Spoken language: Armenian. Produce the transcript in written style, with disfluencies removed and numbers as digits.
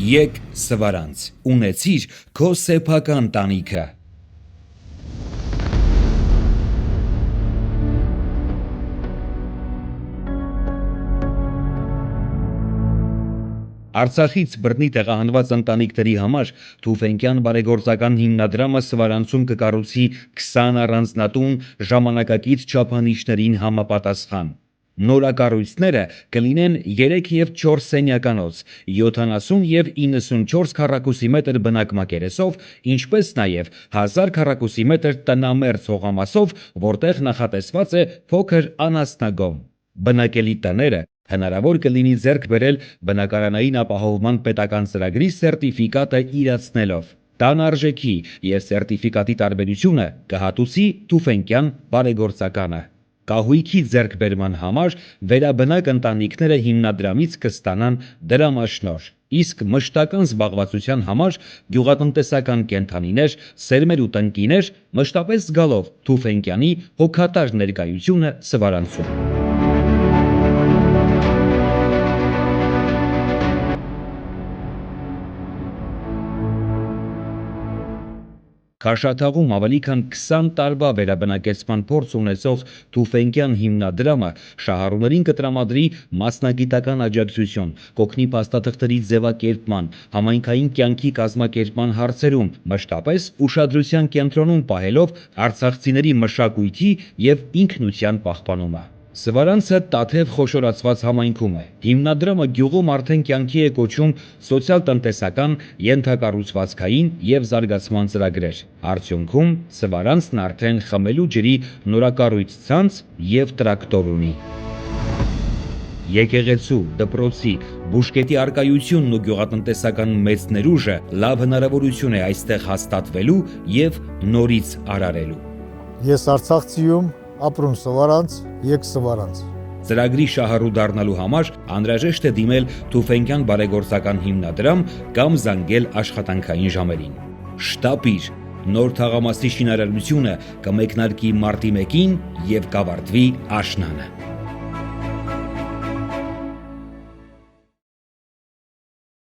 Եկ Սվարանց, ունեցիր քո սեփական տանիքը։ Արցախից բռնի տեղահանված ընտանիքների համար Թուֆենկյան բարեգործական հիմնադրամը Սվարանցում կկառուցի 20 առանձնատուն ժամանակակից չափանիշներին համապատասխան։ Նորակառույցները կլինեն 3 և 4 սենյականոց, 70 և 94 քառակուսի մետր բնակմակերեսով, ինչպես նաև 1000 քառակուսի մետր տնամերձ հողամասով, որտեղ նախատեսված է փոքր անասնագոմ։ Բնակելի տները հնարավոր կլինի ձեռք բերել բնակարանային ապահովման պետական ծրագրի սերտիֆիկատը իրացնելով։ Տան արժեքի և սերտիֆիկատի տարբերությունը կհատուցի Թուֆենկյան բարեգործականը։ Կահույքի ձեռքբերման համար վերաբնակ ընտանիքները հիմնադրամից կստանան դրամաշնորհ, իսկ մշտական զբաղվածության համար գյուղատնտեսական կենդանիներ, սերմեր ու տնկիներ մշտապես զգալով Թուֆենկյանի հոգատար ներկայությունը Սվարանցում։ Քաշաթաղում ավելի քան 20 տարվա վերաբնակեցման փորձ ունեցող Թուֆենկյան հիմնադրամը շահառուներին կտրամադրի մասնագիտական աջակցություն, կօգնի փաստաթղթերի ձևակերպման, համայնքային կյանքի կազմակերպման հարցերում, մշտապես ուշադրության կենտրոնում պահելով արցախցիների մշակույթի և ինքնության պահպանումը։ Սվարանցը Տաթև խոշորացված համայնքում է։ Հիմնադրամը գյուղում արդեն կյանքի է կոչում սոցիալ-տնտեսական, ենթակառուցվածքային և զարգացման ծրագրեր։ Արդյունքում Սվարանցն արդեն խմելու ջրի նորակառույց ցանց և տրակտոր ունի։ Եկեղեցու, դպրոցի, բուժկետի առկայությունն ու գյուղատնտեսական մեծ ներուժը լավ հնարավորություն է այստեղ հաստատվելու և նորից արարելու։ Ես Արցախցիում ապրում Սվարանց, եկ Սվարանց։ Ծրագրի շահառու դառնալու համար անհրաժեշտ է դիմել Թուֆենկյան բարեգործական հիմնադրամ կամ զանգել աշխատանքային ժամերին։ Շտապիր, նոր թաղամասի շինարարությունը կմեկնարկի մարտի 1-ին և կավարտվի աշնանը։